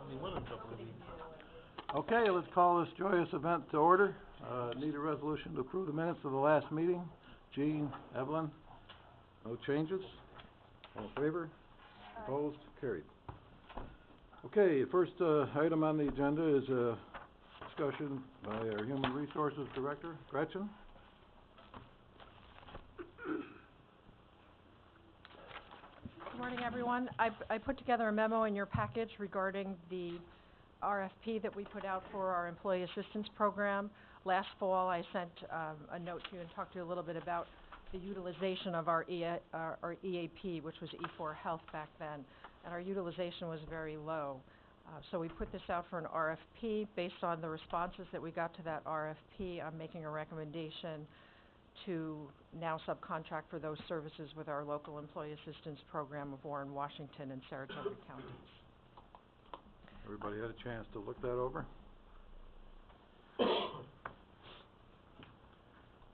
71 in a couple of weeks. Okay, let's call this joyous event to order. Need a resolution to approve the minutes of the last meeting. Jean, Evelyn, no changes? All in favor? Opposed? Carried. Okay, first, item on the agenda is a discussion by our Human Resources Director, Gretchen. Good morning, everyone. I put together a memo in your package regarding the RFP that we put out for our Employee Assistance Program. Last fall, I sent a note to you and talked to you a little bit about the utilization of our EAP, which was E4 Health back then, and our utilization was very low. So we put this out for an RFP. Based on the responses that we got to that RFP, I'm making a recommendation to now subcontract for those services with our local Employee Assistance Program of Warren, Washington, and Saratoga counties. Everybody had a chance to look that over?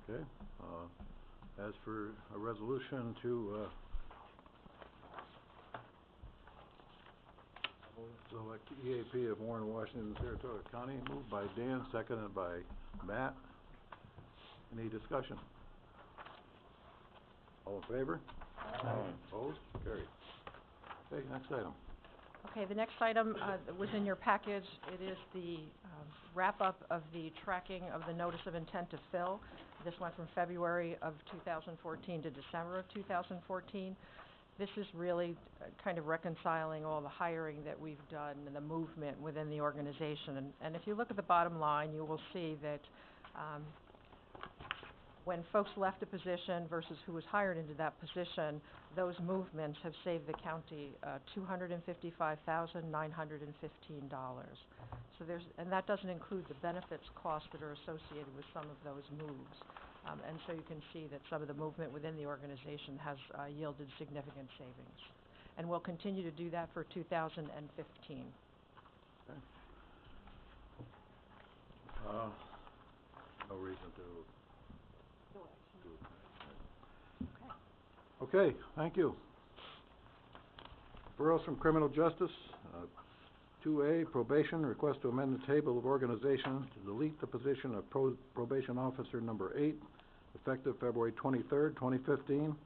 Okay, as for a resolution to, select EAP of Warren, Washington, and Saratoga County, moved by Dan, seconded by Matt. Any discussion? All in favor? Aye. Opposed? Carried. Okay, next item. Okay, the next item was in your package. It is the wrap-up of the tracking of the Notice of Intent to Fill. This went from February of 2014 to December of 2014. This is really kind of reconciling all the hiring that we've done and the movement within the organization. And if you look at the bottom line, you will see that when folks left a position versus who was hired into that position, those movements have saved the county $255,915. So and that doesn't include the benefits costs that are associated with some of those moves. And so you can see that some of the movement within the organization has yielded significant savings. And we'll continue to do that for 2015. Okay. No reason to do it. Okay, thank you. Referrals from Criminal Justice. 2A, probation, request to amend the table of organization to delete the position of probation officer number 8, effective February 23rd, 2015.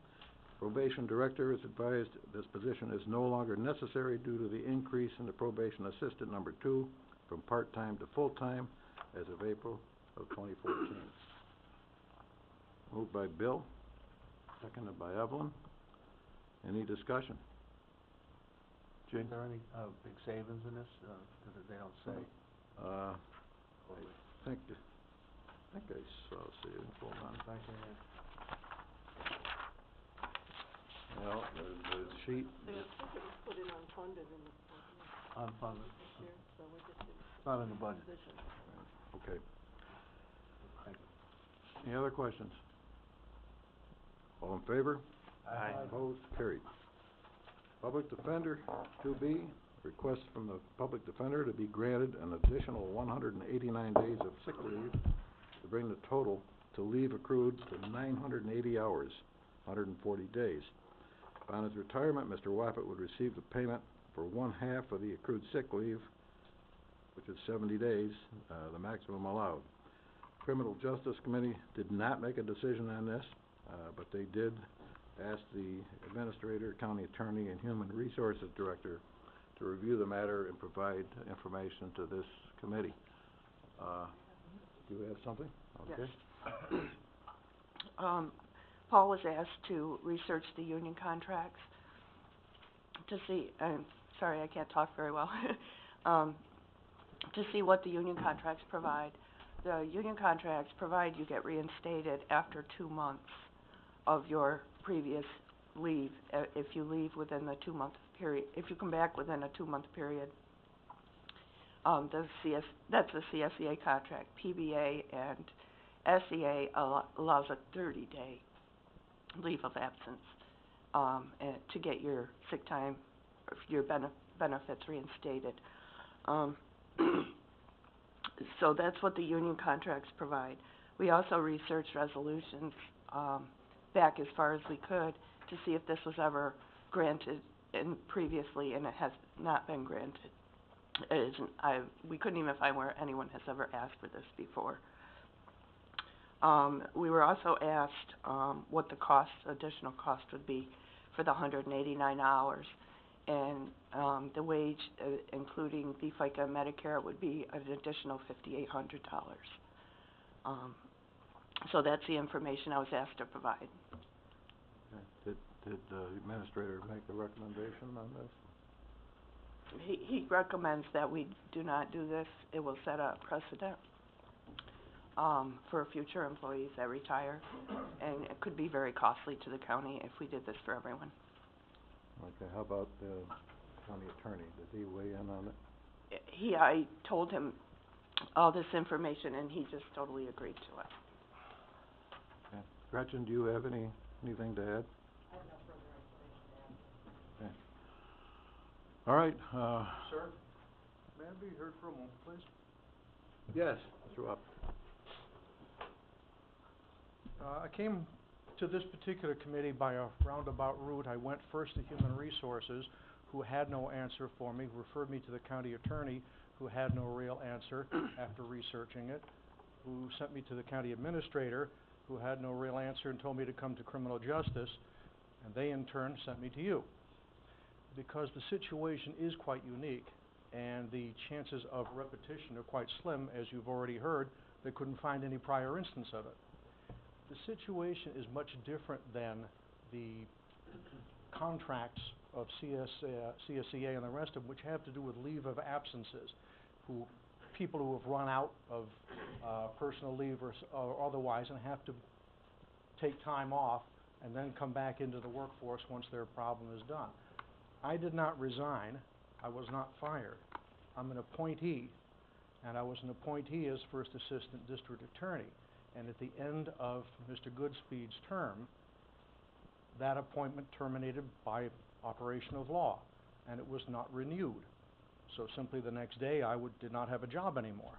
Probation director is advised this position is no longer necessary due to the increase in the probation assistant number 2 from part-time to full-time as of April of 2014. Moved by Bill, seconded by Evelyn. Any discussion? Is there any big savings in this? They don't say. I think I saw, hold on. Well, the sheet. I think it was put in unfunded in the Unfunded. this year, so we just didn't. It's not in the budget. Okay. Thank you. Any other questions? All in favor? Aye. Opposed? Carried. Public Defender, 2B, request from the Public Defender to be granted an additional 189 days of sick leave to bring the total to leave accrued to 980 hours, 140 days. Upon his retirement, Mr. Wappett would receive the payment for one half of the accrued sick leave, which is 70 days, the maximum allowed. Criminal Justice Committee did not make a decision on this, but they did ask the Administrator, County Attorney, and Human Resources Director to review the matter and provide information to this committee. Do you have something? Okay. Yes. Paul was asked to research the union contracts to see, sorry, I can't talk very well, to see what the union contracts provide. The union contracts provide you get reinstated after 2 months of your previous leave, if you leave within the 2-month period, if you come back within a 2-month period. That's the CSEA contract. PBA and SEA allows a 30-day leave of absence and to get your sick time, your benefits reinstated. So that's what the union contracts provide. We also researched resolutions back as far as we could to see if this was ever granted previously, and it has not been granted. It isn't, we couldn't even find where anyone has ever asked for this before. We were also asked, what the additional cost would be for the 189 hours. And, the wage, including the FICA and Medicare, would be an additional $5,800. So that's the information I was asked to provide. Okay. Did the administrator make a recommendation on this? He recommends that we do not do this. It will set a precedent, for future employees that retire, and it could be very costly to the county if we did this for everyone. Okay, how about the county attorney? Did he weigh in on it? I told him all this information, and he just totally agreed to it. Okay. Gretchen, do you have anything to add? I have no further information to add. Okay. All right, Sir, may I be heard for a moment, please? yes, Mr. Wapp. I came to this particular committee by a roundabout route. I went first to Human Resources, who had no answer for me, referred me to the county attorney, who had no real answer after researching it, who sent me to the county administrator, who had no real answer and told me to come to criminal justice, and they in turn sent me to you. Because the situation is quite unique, and the chances of repetition are quite slim, as you've already heard. They couldn't find any prior instance of it. The situation is much different than the contracts of CSEA and the rest of them, which have to do with leave of absences, people who have run out of personal leave or otherwise and have to take time off and then come back into the workforce once their problem is done. I did not resign. I was not fired. I'm an appointee, and I was an appointee as First Assistant District Attorney. And at the end of Mr. Goodspeed's term, that appointment terminated by operation of law, and it was not renewed. So simply the next day, I did not have a job anymore.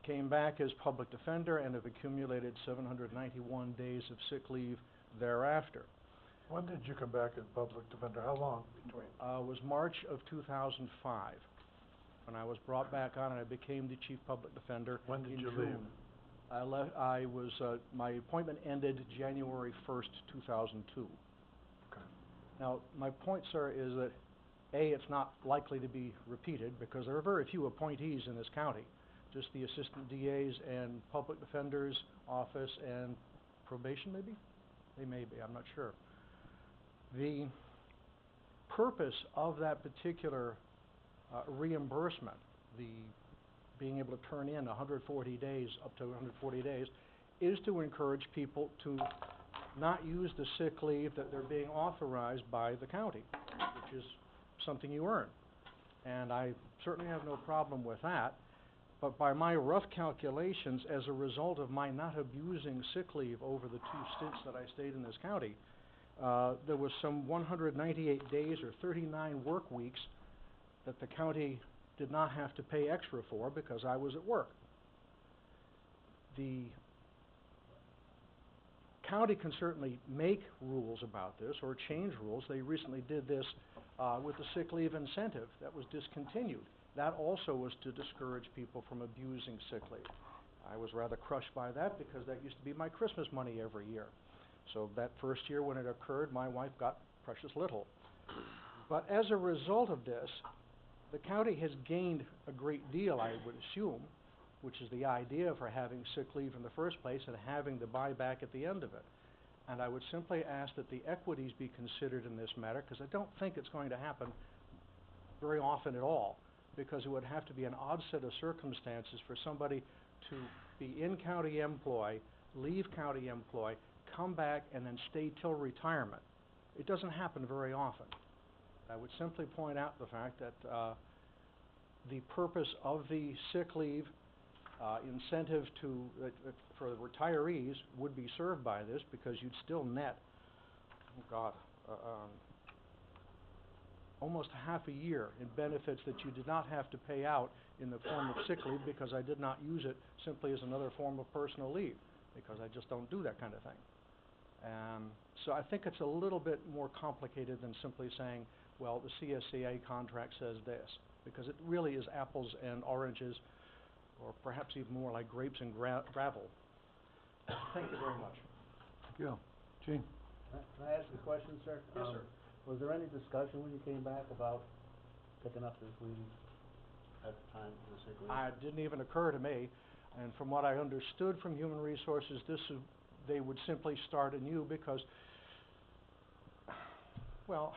Came back as public defender and have accumulated 791 days of sick leave thereafter. When did you come back as public defender? How long between? Was March of 2005, when I was brought back on and I became the chief public defender. When did in you June. leave? I left. My appointment ended January 1st, 2002. Okay. Now, my point, sir, is that A, it's not likely to be repeated because there are very few appointees in this county, just the assistant DAs and public defender's office and probation, maybe? They may be, I'm not sure. The purpose of that particular reimbursement, the being able to turn in 140 days, up to 140 days, is to encourage people to not use the sick leave that they're being authorized by the county, which is something you earn. And I certainly have no problem with that. But by my rough calculations, as a result of my not abusing sick leave over the 2 stints that I stayed in this county, there was some 198 days or 39 work weeks that the county did not have to pay extra for because I was at work. The county can certainly make rules about this or change rules. They recently did this with the sick leave incentive that was discontinued. That also was to discourage people from abusing sick leave. I was rather crushed by that because that used to be my Christmas money every year. So that first year when it occurred, my wife got precious little. But as a result of this, the county has gained a great deal, I would assume, which is the idea for having sick leave in the first place and having the buyback at the end of it. And I would simply ask that the equities be considered in this matter, because I don't think it's going to happen very often at all, because it would have to be an odd set of circumstances for somebody to be in county employ, leave county employ, come back, and then stay till retirement. It doesn't happen very often. I would simply point out the fact that the purpose of the sick leave incentive for the retirees would be served by this, because you'd still net, almost half a year in benefits that you did not have to pay out in the form of sick leave, because I did not use it simply as another form of personal leave, because I just don't do that kind of thing. And so I think it's a little bit more complicated than simply saying, well, the CSEA contract says this, because it really is apples and oranges, or perhaps even more like grapes and gravel. Thank you very much. Thank you. Gene? Can I ask a question, sir? Yes, sir. Was there any discussion when you came back about picking up this leave at the time of the sick leave? It didn't even occur to me, and from what I understood from Human Resources, they would simply start anew because, well,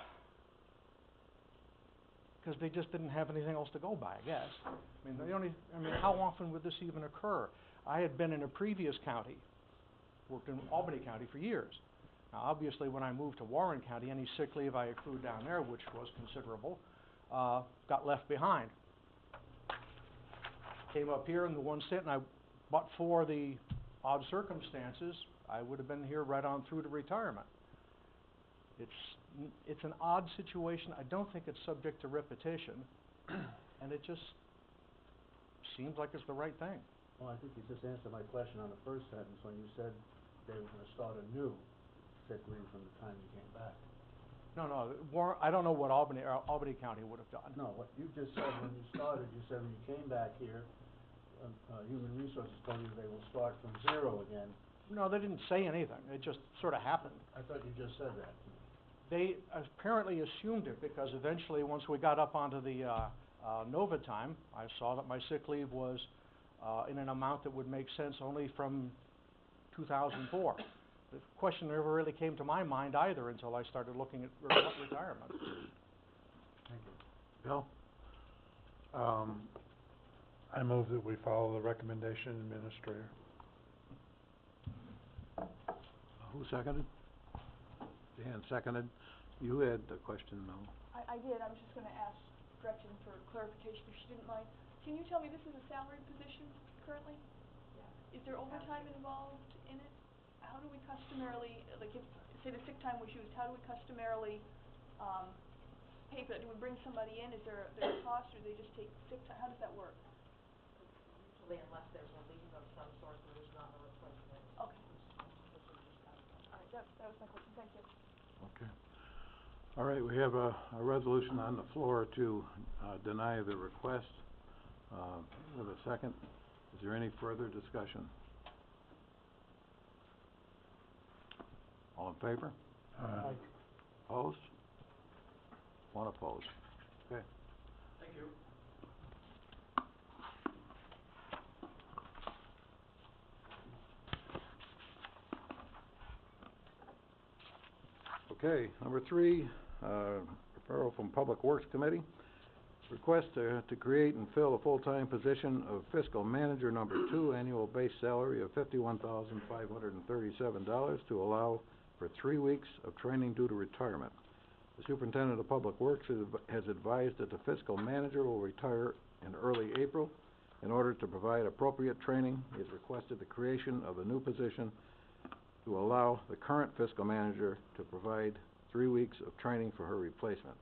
because they just didn't have anything else to go by, I guess. I mean, how often would this even occur? I had been in a previous county, worked in Albany County for years. Now, obviously, when I moved to Warren County, any sick leave I accrued down there, which was considerable, got left behind. Came up here in the one stint, and but for the odd circumstances, I would have been here right on through to retirement. It's an odd situation. I don't think it's subject to repetition, and it just seems like it's the right thing. Well, I think you just answered my question on the first sentence when you said they were gonna start anew sick leave from the time you came back. No, I don't know what Albany County would have done. No, what you just said when you started, you said when you came back here, Human Resources told you they will start from zero again. No, they didn't say anything. It just sort of happened. I thought you just said that. They apparently assumed it because eventually, once we got up onto the Nova time, I saw that my sick leave was in an amount that would make sense only from 2004. The question never really came to my mind either until I started looking at retirement. Thank you. Bill? I move that we follow the recommendation administrator. Who seconded? Dan seconded. You had the question, no? I did. I was just gonna ask Gretchen for clarification, if she didn't mind. Can you tell me, this is a salaried position currently? Yeah. Is there overtime involved in it? How do we customarily, like if, say the sick time was used, how do we customarily, pay for it? Do we bring somebody in? Is there a cost, or do they just take sick time? How does that work? Usually, unless there's a leave of some sort, there is not a replacement. Okay. All right, that was my question. Thank you. Okay. All right, we have a resolution on the floor to deny the request. We have a second. Is there any further discussion? All in favor? Opposed? One opposed. Okay. Thank you. Okay, number 3, referral from Public Works Committee. Request to create and fill a full-time position of fiscal manager number 2, annual base salary of $51,537 to allow for 3 weeks of training due to retirement. The Superintendent of Public Works has advised that the fiscal manager will retire in early April. In order to provide appropriate training, he has requested the creation of a new position to allow the current fiscal manager to provide 3 weeks of training for her replacement.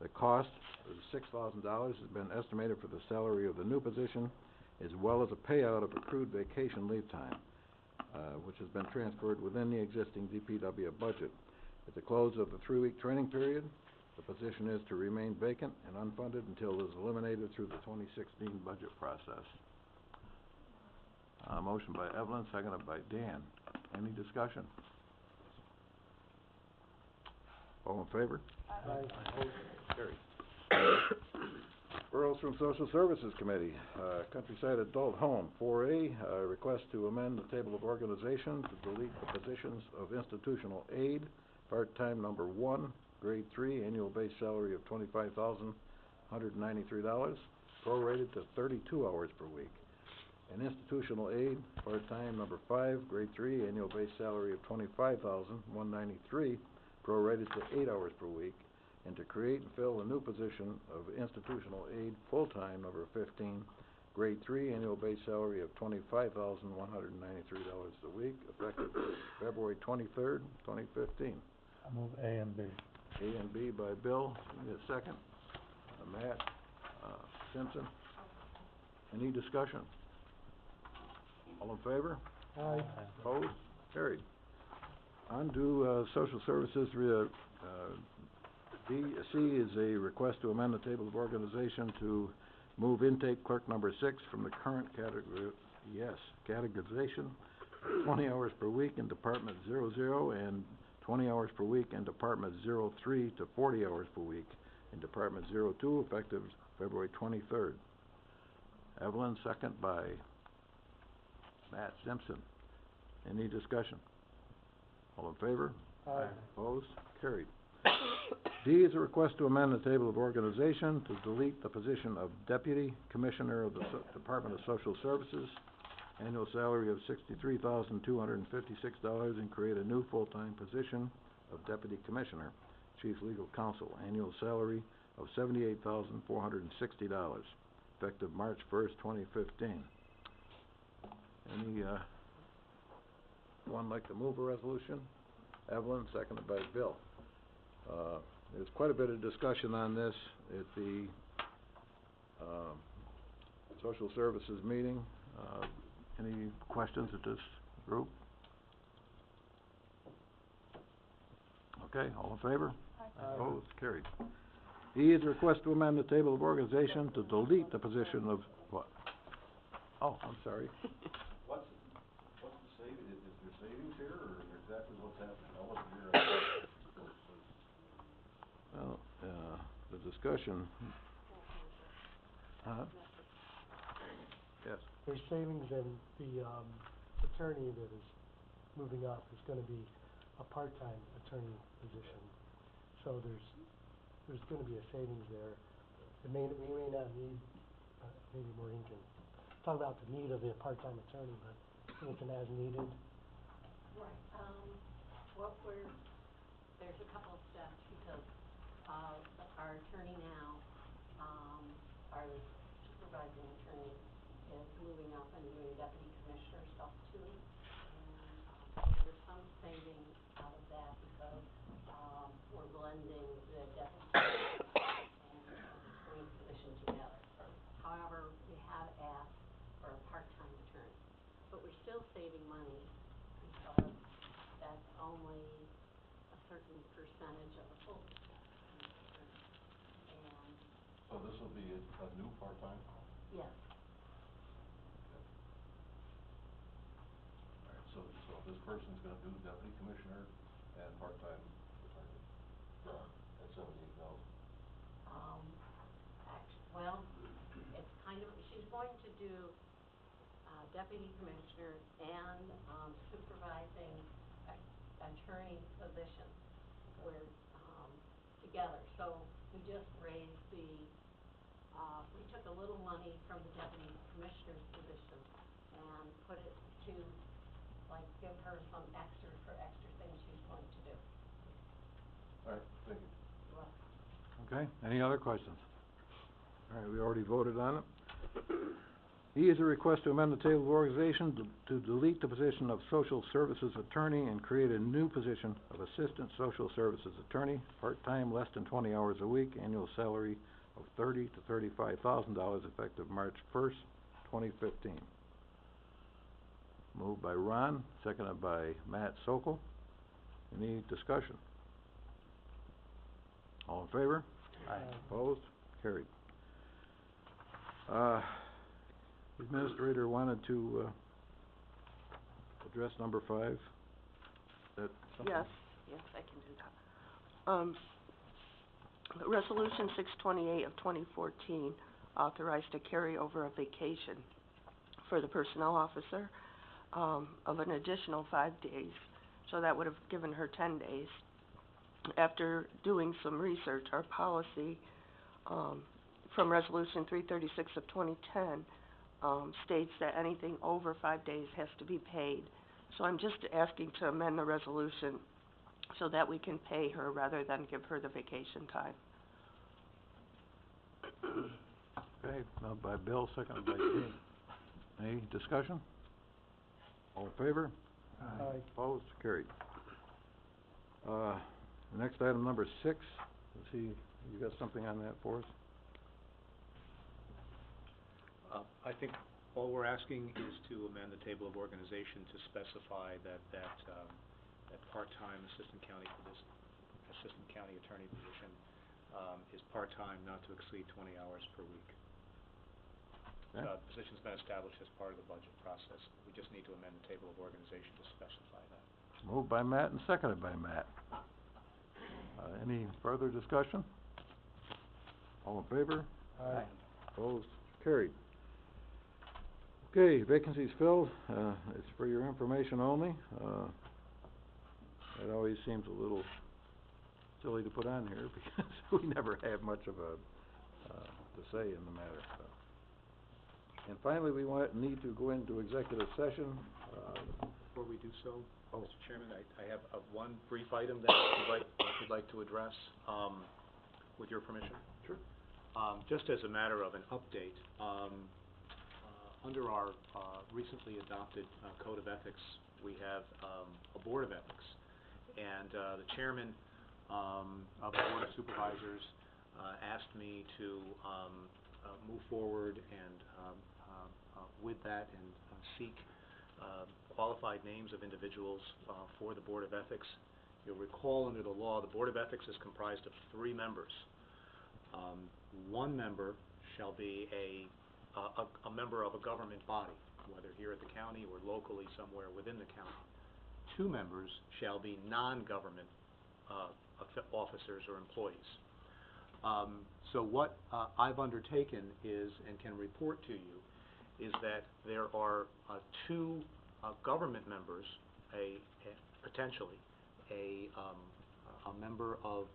The cost of $6,000 has been estimated for the salary of the new position, as well as a payout of accrued vacation leave time, which has been transferred within the existing DPW budget. At the close of the 3-week training period, the position is to remain vacant and unfunded until it is eliminated through the 2016 budget process. Motion by Evelyn, seconded by Dan. Any discussion? All in favor? Aye. Opposed? Carried. Referrals from Social Services Committee. Countryside Adult Home, 4A, request to amend the table of organization to delete the positions of institutional aide, part-time number 1, grade 3, annual base salary of $25,193, prorated to 32 hours per week. An institutional aide, part-time number 5, grade 3, annual base salary of $25,193, prorated to 8 hours per week, and to create and fill a new position of institutional aide, full-time number 15, grade 3, annual base salary of $25,193 a week, effective February 23rd, 2015. I move A and B. A and B by Bill. Give me a second. Matt, Simpson. Any discussion? All in favor? Aye. Opposed? Carried. On to, social services, B, C is a request to amend the table of organization to move intake clerk number 6 from the current categorization, 20 hours per week in Department 00 and 20 hours per week in Department 03 to 40 hours per week in Department 02, effective February 23rd. Evelyn, second by Matt Simpson. Any discussion? All in favor? Aye. Opposed? Carried. D is a request to amend the table of organization to delete the position of Deputy Commissioner of the Department of Social Services, annual salary of $63,256, and create a new full-time position of Deputy Commissioner, Chief Legal Counsel, annual salary of $78,460, effective March 1st, 2015. Any, one like to move a resolution? Evelyn, seconded by Bill. There's quite a bit of discussion on this at the, Social Services meeting. Any questions at this group? Okay, all in favor? Aye. Opposed? Carried. E is a request to amend the table of organization to delete the position of, what? Oh, I'm sorry. What's the saving, is there savings here, or exactly what's happening? I wasn't here. Well, the discussion, yes, There's savings and the, attorney that is moving up is gonna be a part-time attorney position. So there's gonna be a savings there. We may not need, maybe Maureen can talk about the need of the part-time attorney, but it's an as needed. Right, there's a couple of steps because, our attorney now, our supervising attorney is moving up and doing deputy commissioner stuff too. And, so there's some savings out of that because, we're blending the deputy commissioner and attorney position together. However, we have asked for a part-time attorney, but we're still saving money because that's only a certain percentage of the full attorney. And So this will be a new part-time? yes, All right, so this person's gonna do deputy commissioner and part-time attorney at $78,000. well, it's kind of, she's going to do, deputy commissioner and, supervising attorney position. We're, together, so we just raised the, we took a little money from the deputy commissioner's position and put it to, like, give her some extra for extra things she's going to do. All right, thank you. You're welcome. okay, any other questions? All right, we already voted on it. E is a request to amend the table of organization to delete the position of social services attorney and create a new position of assistant social services attorney, part-time, less than 20 hours a week, annual salary of $30,000 to $35,000, effective March 1st, 2015. Moved by Ron, seconded by Matt Sokol. Any discussion? All in favor? Aye. Opposed? Carried. Administrator wanted to, address number 5. Is that something? Yes, I can do that. Resolution 628 of 2014 authorized a carryover of vacation for the personnel officer, of an additional 5 days. So that would have given her 10 days. After doing some research, our policy, from Resolution 336 of 2010, states that anything over 5 days has to be paid. So I'm just asking to amend the resolution so that we can pay her rather than give her the vacation time. Okay, moved by Bill, seconded by Jean. Any discussion? All in favor? Aye. Opposed? Carried. The next item, number 6, let's see, you got something on that for us? I think all we're asking is to amend the table of organization to specify that that part-time assistant county attorney position is part-time, not to exceed 20 hours per week. Okay. The position's been established as part of the budget process. We just need to amend the table of organization to specify that. Moved by Matt and seconded by Matt. Any further discussion? All in favor? Aye. Opposed? Carried. Okay, vacancies filled. It's for your information only. It always seems a little silly to put on here because we never have much of a, to say in the matter. And finally, we need to go into executive session. Before we do so, Oh. Mr. Chairman, I have one brief item that I'd like to address, with your permission. Sure. Just as a matter of an update, under our recently adopted Code of Ethics, we have a Board of Ethics. And the chairman of the Board of Supervisors asked me to move forward and with that and seek qualified names of individuals for the Board of Ethics. You'll recall under the law, the Board of Ethics is comprised of 3 members. One member shall be a member of a government body, whether here at the county or locally somewhere within the county. 2 members shall be non-government officers or employees. So what I've undertaken is, and can report to you, is that there are 2 government members, potentially a member of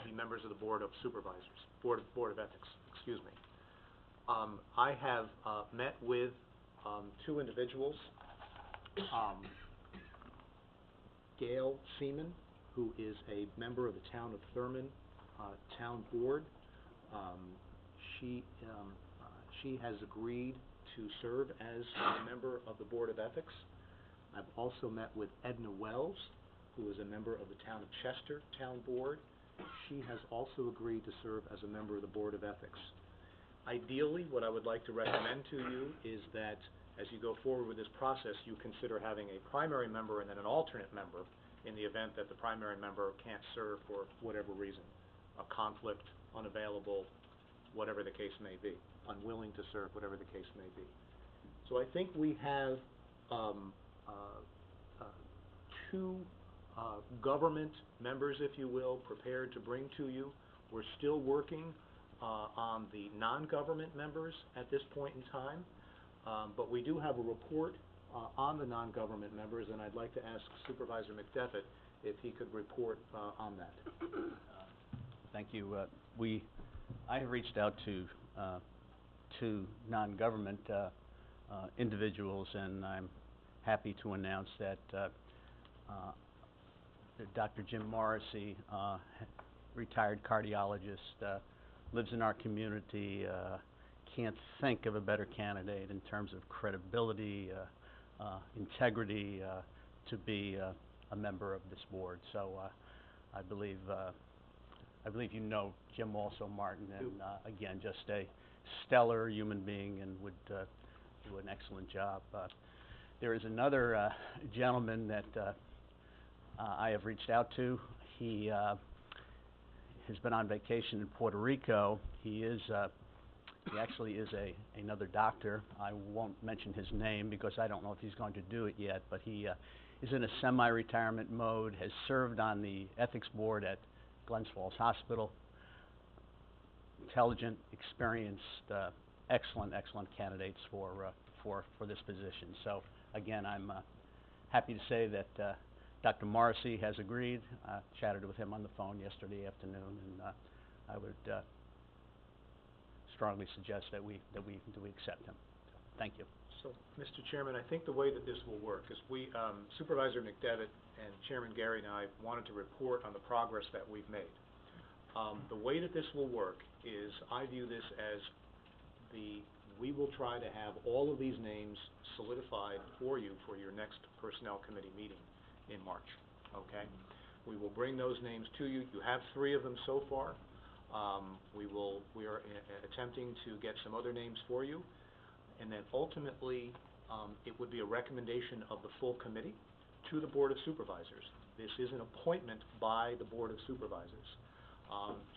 the members of the Board of Supervisors, Board of Ethics, excuse me. I have met with 2 individuals, Gail Seaman, who is a member of the Town of Thurman Town Board. She has agreed to serve as a member of the Board of Ethics. I've also met with Edna Wells, who is a member of the Town of Chester Town Board. She has also agreed to serve as a member of the Board of Ethics. Ideally, what I would like to recommend to you is that as you go forward with this process, you consider having a primary member and then an alternate member in the event that the primary member can't serve for whatever reason, a conflict, unavailable, whatever the case may be, unwilling to serve, whatever the case may be. So I think we have 2 government members, if you will, prepared to bring to you. We're still working on the non-government members at this point in time, but we do have a report on the non-government members, and I'd like to ask Supervisor McDevitt if he could report on that. Thank you. I have reached out to 2 non-government individuals, and I'm happy to announce that Dr. Jim Morrissey, retired cardiologist, lives in our community, can't think of a better candidate in terms of credibility, integrity, to be a member of this board. So I believe you know Jim also, Martin, and again, just a stellar human being and would do an excellent job. There is another gentleman that I have reached out to. He has been on vacation in Puerto Rico. He actually is another doctor. I won't mention his name because I don't know if he's going to do it yet, but he is in a semi-retirement mode, has served on the ethics board at Glens Falls Hospital. Intelligent, experienced, excellent candidates for this position. So again, I'm happy to say that Dr. Morrissey has agreed. I chatted with him on the phone yesterday afternoon, and I would strongly suggest that we accept him. So, thank you. So, Mr. Chairman, I think the way that this will work is Supervisor McDevitt and Chairman Gary and I wanted to report on the progress that we've made. The way that this will work is I view this as we will try to have all of these names solidified for you for your next Personnel Committee meeting in March, okay? We will bring those names to you. You have 3 of them so far. We are attempting to get some other names for you, and then ultimately it would be a recommendation of the full committee to the Board of Supervisors. This is an appointment by the Board of Supervisors.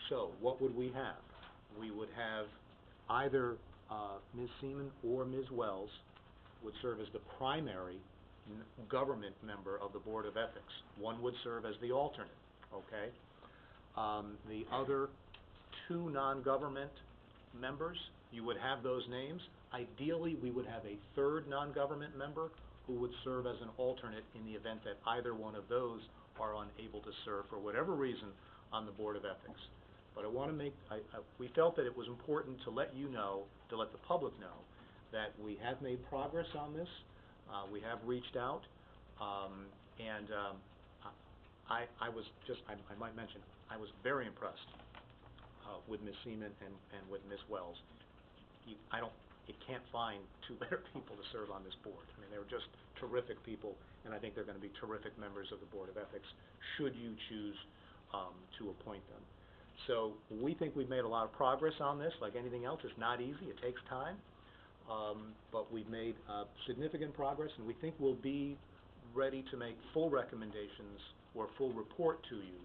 So what would we have? We would have either Ms. Seaman or Ms. Wells would serve as the primary government member of the Board of Ethics. One would serve as the alternate, okay? The other two non-government members, you would have those names. Ideally, we would have a third non-government member who would serve as an alternate in the event that either one of those are unable to serve for whatever reason on the Board of Ethics. But I want to make, we felt that it was important to let you know, to let the public know, that we have made progress on this. We have reached out, and I was just, I might mention, I was very impressed with Ms. Seaman and with Ms. Wells. You can't find two better people to serve on this board. I mean, they were just terrific people, and I think they're going to be terrific members of the Board of Ethics, should you choose to appoint them. So we think we've made a lot of progress on this. Like anything else, it's not easy, it takes time, but we've made significant progress, and we think we'll be ready to make full recommendations or full report to you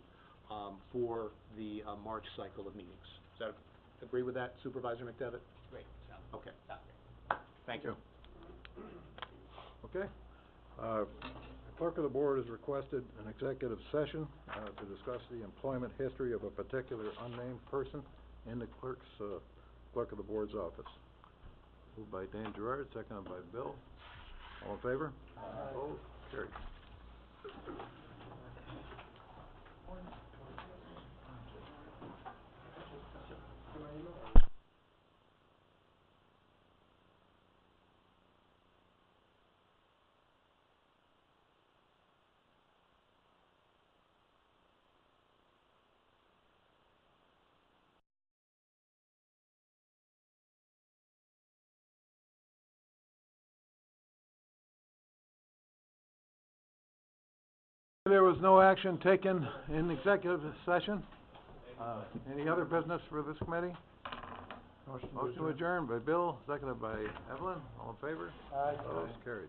for the March cycle of meetings. Does that agree with that, Supervisor McDevitt? Great, sounds Okay. great. Thank you. Okay. Clerk of the Board has requested an executive session to discuss the employment history of a particular unnamed person in the clerk of the Board's office. Moved by Dan Gerard, seconded by Bill. All in favor? Aye. Opposed? Carried. There was no action taken in executive session. Any other business for this committee? Motion to adjourn by Bill, seconded by Evelyn. All in favor? Aye. Opposed? Carried.